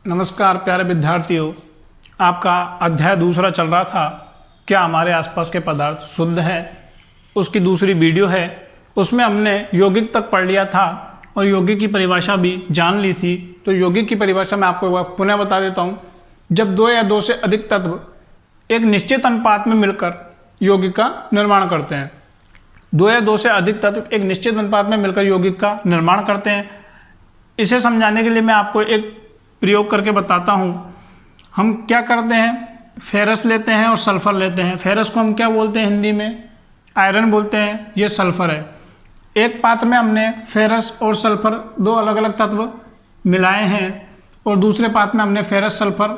नमस्कार प्यारे विद्यार्थियों, आपका अध्याय दूसरा चल रहा था। क्या हमारे आसपास के पदार्थ शुद्ध हैं? उसकी दूसरी वीडियो है। उसमें हमने यौगिक तक पढ़ लिया था और यौगिक की परिभाषा भी जान ली थी। तो यौगिक की परिभाषा मैं आपको पुनः बता देता हूँ। जब दो या दो से अधिक तत्व एक निश्चित अनुपात में मिलकर यौगिक का निर्माण करते हैं, दो या दो से अधिक तत्व एक निश्चित अनुपात में मिलकर यौगिक का निर्माण करते हैं। इसे समझाने के लिए मैं आपको एक प्रयोग करके बताता हूँ। हम क्या करते हैं, फेरस लेते हैं और सल्फर लेते हैं। फेरस को हम क्या बोलते हैं हिंदी में? आयरन बोलते हैं। ये सल्फर है। एक पात्र में हमने फेरस और सल्फर दो अलग अलग तत्व मिलाए हैं और दूसरे पात्र में हमने फेरस सल्फर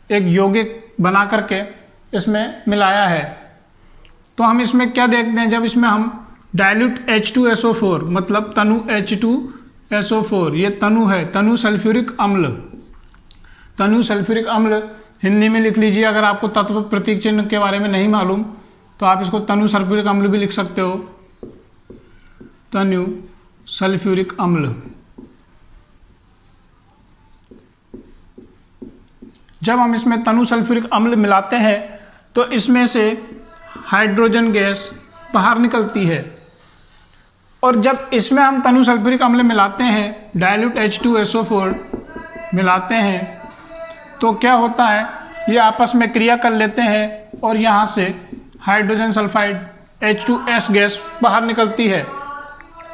एक यौगिक बना करके इसमें मिलाया है। तो हम इसमें क्या देखते हैं, जब इसमें हम डाइल्यूट H2SO4 मतलब तनु H2SO4, ये तनु है, तनु सल्फ्यूरिक अम्ल। तनु सल्फ्यूरिक अम्ल हिंदी में लिख लीजिए। अगर आपको तत्व प्रतीक चिन्ह के बारे में नहीं मालूम तो आप इसको तनु सल्फ्यूरिक अम्ल भी लिख सकते हो। तनु सल्फ्यूरिक अम्ल। जब हम इसमें तनु सल्फ्यूरिक अम्ल मिलाते हैं तो इसमें से हाइड्रोजन गैस बाहर निकलती है। और जब इसमें हम तनु सल्फ्यूरिक अम्ल मिलाते हैं, डाइल्यूट H2SO4 मिलाते हैं, तो क्या होता है, ये आपस में क्रिया कर लेते हैं और यहाँ से हाइड्रोजन सल्फाइड H2S गैस बाहर निकलती है।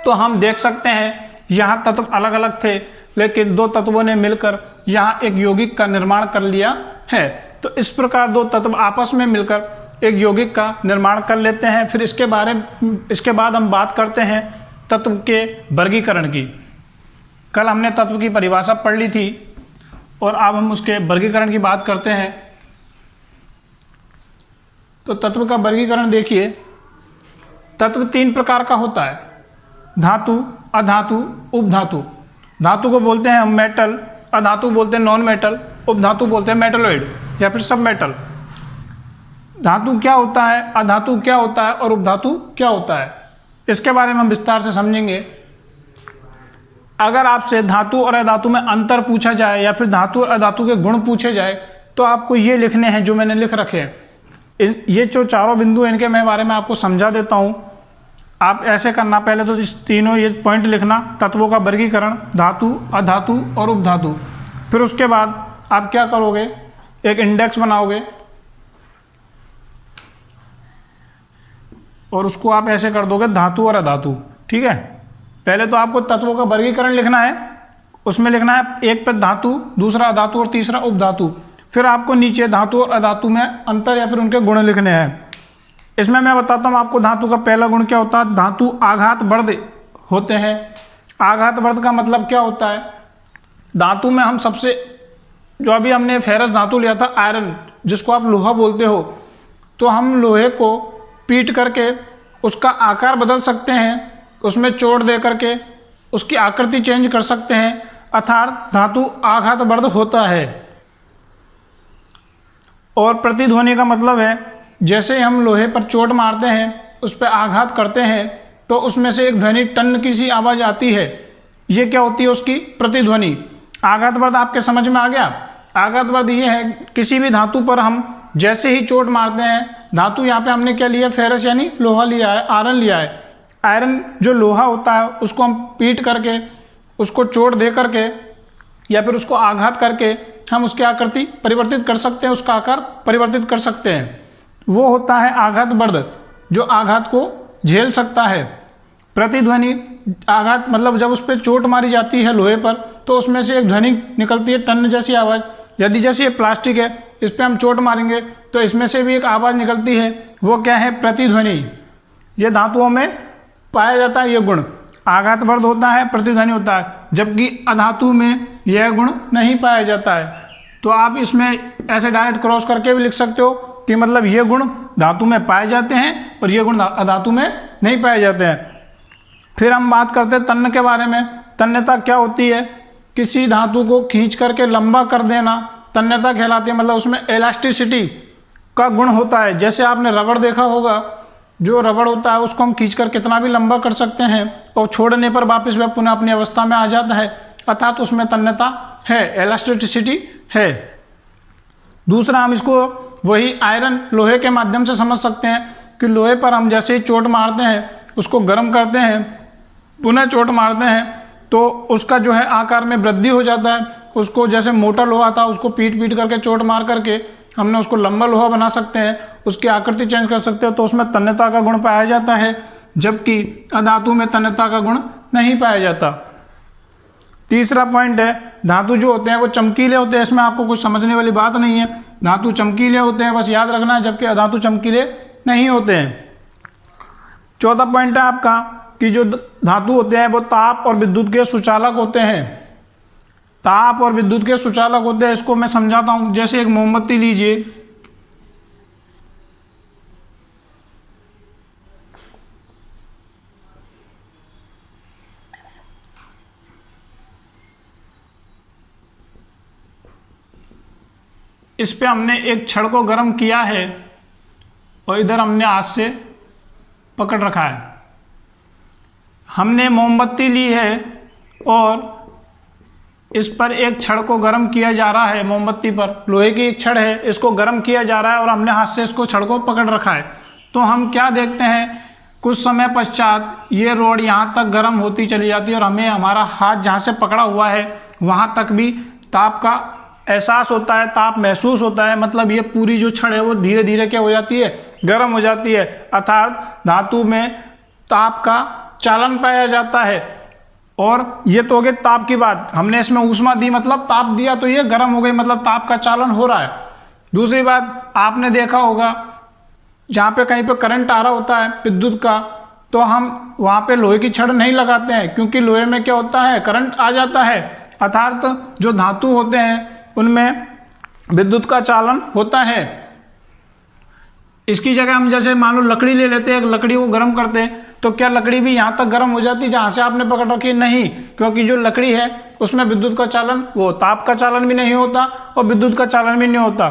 तो हम देख सकते हैं यहाँ तत्व अलग अलग थे, लेकिन दो तत्वों ने मिलकर यहाँ एक यौगिक का निर्माण कर लिया है। तो इस प्रकार दो तत्व आपस में मिलकर एक यौगिक का निर्माण कर लेते हैं। फिर इसके बाद हम बात करते हैं तत्व के वर्गीकरण की। कल हमने तत्व की परिभाषा पढ़ ली थी और अब हम उसके वर्गीकरण की बात करते हैं। तो तत्व का वर्गीकरण देखिए। तत्व तीन प्रकार का होता है: धातु, अधातु, उपधातु। धातु को बोलते हैं हम मेटल, अधातु बोलते हैं नॉन मेटल, उपधातु बोलते हैं मेटलॉइड या फिर सब मेटल। धातु क्या होता है, अधातु क्या होता है और उपधातु क्या होता है, इसके बारे में हम विस्तार से समझेंगे। अगर आपसे धातु और अधातु में अंतर पूछा जाए या फिर धातु और अधातु के गुण पूछे जाए तो आपको ये लिखने हैं जो मैंने लिख रखे हैं। ये जो चारों बिंदु हैं इनके मैं बारे में आपको समझा देता हूँ। आप ऐसे करना, पहले तो इस तीनों ये पॉइंट लिखना: तत्वों का वर्गीकरण, धातु, अधातु और उपधातु। फिर उसके बाद आप क्या करोगे, एक इंडेक्स बनाओगे और उसको आप ऐसे कर दोगे धातु और अधातु। ठीक है, पहले तो आपको तत्वों का वर्गीकरण लिखना है। उसमें लिखना है एक पे धातु, दूसरा अधातु और तीसरा उपधातु। फिर आपको नीचे धातु और अधातु में अंतर या फिर उनके गुण लिखने हैं। इसमें मैं बताता हूँ आपको धातु का पहला गुण क्या होता है। धातु आघात वर्ध होते हैं। आघात वर्ध का मतलब क्या होता है, धातु में हम सबसे, जो अभी हमने फेरस धातु लिया था आयरन, जिसको आप लोहा बोलते हो, तो हम लोहे को पीट करके उसका आकार बदल सकते हैं, उसमें चोट दे करके उसकी आकृति चेंज कर सकते हैं, अर्थात धातु आघात वर्ध होता है। और प्रतिध्वनि का मतलब है जैसे हम लोहे पर चोट मारते हैं, उस पर आघात करते हैं, तो उसमें से एक ध्वनि टन की सी आवाज़ आती है। ये क्या होती है, उसकी प्रतिध्वनि। आघात वर्ध आपके समझ में आ गया। आघात वर्ध ये है, किसी भी धातु पर हम जैसे ही चोट मारते हैं, धातु यहाँ पे हमने क्या लिया, फेरस यानी लोहा लिया है, आयरन लिया है। आयरन जो लोहा होता है उसको हम पीट करके, उसको चोट दे करके या फिर उसको आघात करके हम उसकी आकृति परिवर्तित कर सकते हैं, उसका आकार परिवर्तित कर सकते हैं। वो होता है आघात वर्ध, जो आघात को झेल सकता है। प्रतिध्वनि, आघात मतलब जब उस पर चोट मारी जाती है लोहे पर, तो उसमें से एक ध्वनि निकलती है, टन जैसी आवाज़। यदि जैसे ये प्लास्टिक है, इस पर हम चोट मारेंगे तो इसमें से भी एक आवाज़ निकलती है। वो क्या है, प्रतिध्वनि। ये धातुओं में पाया जाता है ये गुण। आघात वर्ध होता है, प्रतिध्वनि होता है, जबकि अधातु में यह गुण नहीं पाया जाता है। तो आप इसमें ऐसे डायरेक्ट क्रॉस करके भी लिख सकते हो कि मतलब ये गुण धातु में पाए जाते हैं और ये गुण अधातु में नहीं पाए जाते हैं। फिर हम बात करते हैं तन्य के बारे में। तन्यता क्या होती है, किसी धातु को खींच करके लंबा कर देना तन्यता कहलाती है। मतलब उसमें इलास्टिसिटी का गुण होता है। जैसे आपने रबड़ देखा होगा, जो रबड़ होता है उसको हम खींचकर कितना भी लंबा कर सकते हैं और छोड़ने पर वापस वह पुनः अपनी अवस्था में आ जाता है, अर्थात उसमें तन्यता है, इलास्टिसिटी है। दूसरा हम इसको वही आयरन लोहे के माध्यम से समझ सकते हैं कि लोहे पर हम जैसे ही चोट मारते हैं, उसको गर्म करते हैं, पुनः चोट मारते हैं तो उसका जो है आकार में वृद्धि हो जाता है। उसको जैसे मोटा लोहा था उसको पीट पीट करके चोट मार करके हमने उसको लंबा लोहा बना सकते हैं, उसकी आकृति चेंज कर सकते हैं, तो उसमें तन्यता का गुण पाया जाता है, जबकि अधातु में तन्यता का गुण नहीं पाया जाता। तीसरा पॉइंट है, धातु जो होते हैं वो चमकीले होते हैं। इसमें आपको कुछ समझने वाली बात नहीं है, धातु चमकीले होते हैं, बस याद रखना है, जबकि अधातु चमकीले नहीं होते हैं। चौथा पॉइंट है आपका कि जो धातु होते हैं वो ताप और विद्युत के सुचालक होते हैं। ताप और विद्युत के सुचालक होते हैं, इसको मैं समझाता हूं। जैसे एक मोमबत्ती लीजिए, इस पे हमने एक छड़ को गर्म किया है और इधर हमने हाथ से पकड़ रखा है। हमने मोमबत्ती ली है और इस पर एक छड़ को गर्म किया जा रहा है, मोमबत्ती पर लोहे की एक छड़ है, इसको गर्म किया जा रहा है और हमने हाथ से इसको छड़ को पकड़ रखा है। तो हम क्या देखते हैं, कुछ समय पश्चात ये रोड यहाँ तक गर्म होती चली जाती है और हमें हमारा हाथ जहाँ से पकड़ा हुआ है वहाँ तक भी ताप का एहसास होता है, ताप महसूस होता है। मतलब ये पूरी जो छड़ है वो धीरे धीरे क्या हो जाती है, गर्म हो जाती है, अर्थात धातु में ताप का चालन पाया जाता है। और ये तो हो गई ताप की बात, हमने इसमें ऊष्मा दी मतलब ताप दिया तो ये गर्म हो गई, मतलब ताप का चालन हो रहा है। दूसरी बात आपने देखा होगा जहाँ पे कहीं पे करंट आ रहा होता है विद्युत का, तो हम वहाँ पे लोहे की छड़ नहीं लगाते हैं, क्योंकि लोहे में क्या होता है, करंट आ जाता है, अर्थात जो धातु होते हैं उनमें विद्युत का चालन होता है। इसकी जगह हम जैसे मान लो लकड़ी ले लेते हैं, एक लकड़ी को गर्म करते हैं, तो क्या लकड़ी भी यहाँ तक गर्म हो जाती है जहाँ से आपने पकड़ रखी? नहीं, क्योंकि जो लकड़ी है उसमें विद्युत का चालन, वो ताप का चालन भी नहीं होता और विद्युत का चालन भी नहीं होता।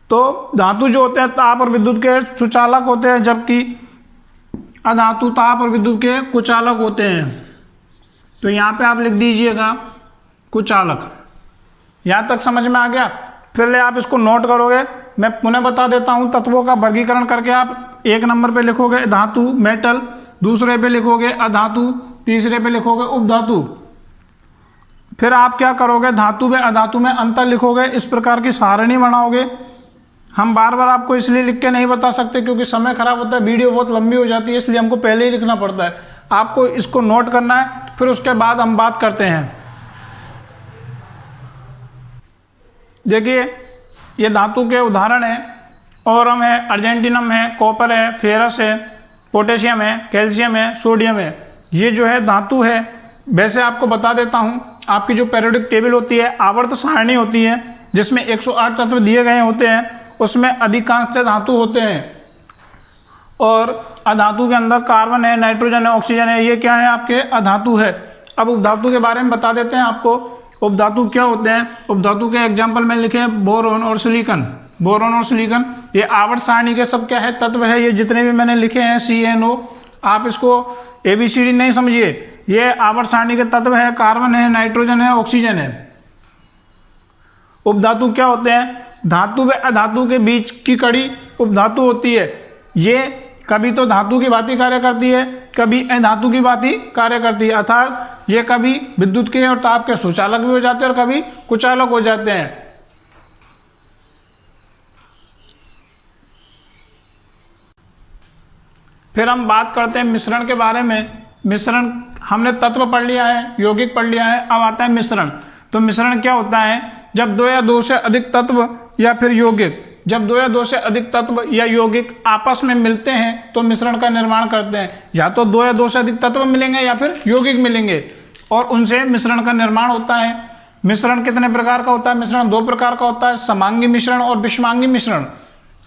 तो धातु जो होते हैं ताप और विद्युत के सुचालक होते हैं, जबकि अधातु ताप और विद्युत के कुचालक होते हैं। तो यहाँ पे आप लिख दीजिएगा कुचालक। यहाँ तक समझ में आ गया? फिर आप इसको नोट करोगे, मैं पुनः बता देता हूँ। तत्वों का वर्गीकरण करके आप एक नंबर पे लिखोगे धातु मेटल, दूसरे पे लिखोगे अधातु, तीसरे पे लिखोगे उपधातु। फिर आप क्या करोगे, धातु व अधातु में अंतर लिखोगे, इस प्रकार की सारणी बनाओगे। हम बार बार आपको इसलिए लिख के नहीं बता सकते क्योंकि समय खराब होता है, वीडियो बहुत लंबी हो जाती है, इसलिए हमको पहले ही लिखना पड़ता है। आपको इसको नोट करना है, फिर उसके बाद हम बात करते हैं। देखिए ये धातु के उदाहरण हैं, ओरम है, अर्जेंटिनम है, कॉपर है, फेरस है, पोटेशियम है, कैल्शियम है, सोडियम है। ये जो है धातु है। वैसे आपको बता देता हूँ, आपकी जो पीरियोडिक टेबल होती है, आवर्त सारणी होती है जिसमें 108 तत्व दिए गए होते हैं, उसमें अधिकांश धातु होते हैं और अधातु के अंदर कार्बन है, नाइट्रोजन है, ऑक्सीजन है, ये क्या है आपके अधातु है। अब उपधातु के बारे में बता देते हैं आपको। उपधातु क्या होते हैं? उपधातु के एग्जाम्पल में लिखे हैं बोरोन और सिलिकॉन। बोरोन और सिलिकॉन ये आवर्त सारणी के सब क्या है, तत्व है। ये जितने भी मैंने लिखे हैं CNO, आप इसको ABCD नहीं समझिए, ये आवर्त सारणी के तत्व है। कार्बन है, नाइट्रोजन है, ऑक्सीजन है। उपधातु क्या होते हैं? धातु व अधातु के बीच की कड़ी उपधातु होती है। ये कभी तो धातु की भांति कार्य करती है, कभी अधातु की भांति कार्य करती है, अर्थात ये कभी विद्युत के और ताप के सुचालक भी हो जाते हैं और कभी कुचालक हो जाते हैं। फिर हम बात करते हैं मिश्रण के बारे में। मिश्रण हमने तत्व पढ़ लिया है, यौगिक पढ़ लिया है, अब आता है मिश्रण। तो मिश्रण क्या होता है? जब दो या दो से अधिक तत्व या फिर यौगिक, जब दो या दो से अधिक तत्व या यौगिक आपस में मिलते हैं तो मिश्रण का निर्माण करते हैं। या तो दो या दो से अधिक तत्व मिलेंगे या फिर यौगिक मिलेंगे और उनसे मिश्रण का निर्माण होता है। मिश्रण कितने प्रकार का होता है? मिश्रण दो प्रकार का होता है, समांगी मिश्रण और विषमांगी मिश्रण।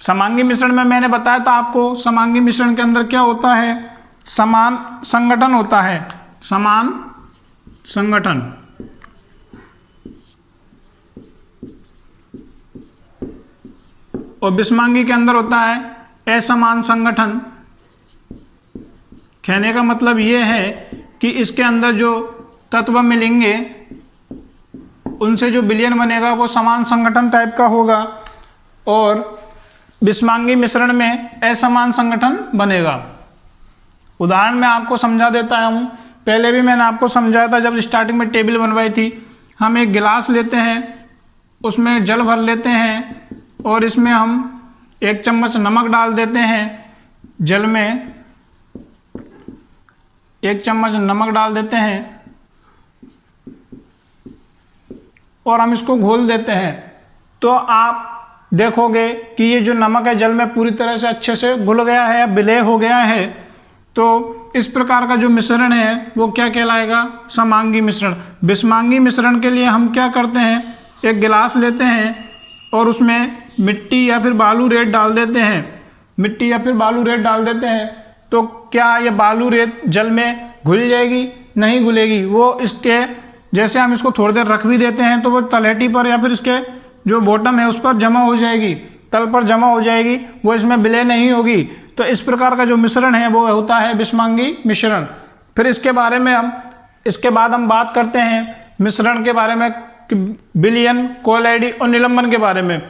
समांगी मिश्रण में मैंने बताया था आपको, समांगी मिश्रण के अंदर क्या होता है, समान संगठन होता है, समान संगठन। और विषमांगी के अंदर होता है असमान संगठन। कहने का मतलब ये है कि इसके अंदर जो तत्व मिलेंगे उनसे जो विलयन बनेगा वो समान संगठन टाइप का होगा और बिस्मांगी मिश्रण में असमान संगठन बनेगा। उदाहरण मैं आपको समझा देता हूँ। पहले भी मैंने आपको समझाया था जब स्टार्टिंग में टेबल बनवाई थी। हम एक गिलास लेते हैं, उसमें जल भर लेते हैं और इसमें हम 1 चम्मच नमक डाल देते हैं। जल में 1 चम्मच नमक डाल देते हैं और हम इसको घोल देते हैं। तो आप देखोगे कि ये जो नमक है जल में पूरी तरह से अच्छे से घुल गया है या विलय हो गया है। तो इस प्रकार का जो मिश्रण है वो क्या कहलाएगा? समांगी मिश्रण। बिस्मांगी मिश्रण के लिए हम क्या करते हैं, एक गिलास लेते हैं और उसमें मिट्टी या फिर बालू रेत डाल देते हैं। मिट्टी या फिर बालू रेत डाल देते हैं तो क्या ये बालू रेत जल में घुल जाएगी? नहीं घुलेगी। वो इसके जैसे हम इसको थोड़ी देर रख भी देते हैं तो वो तलहटी पर या फिर इसके जो बॉटम है उस पर जमा हो जाएगी, तल पर जमा हो जाएगी, वो इसमें विलय नहीं होगी। तो इस प्रकार का जो मिश्रण है वो होता है बिस्मांगी मिश्रण। फिर इसके बाद हम बात करते हैं मिश्रण के बारे में, विलयन, कोलैडी और निलंबन के बारे में।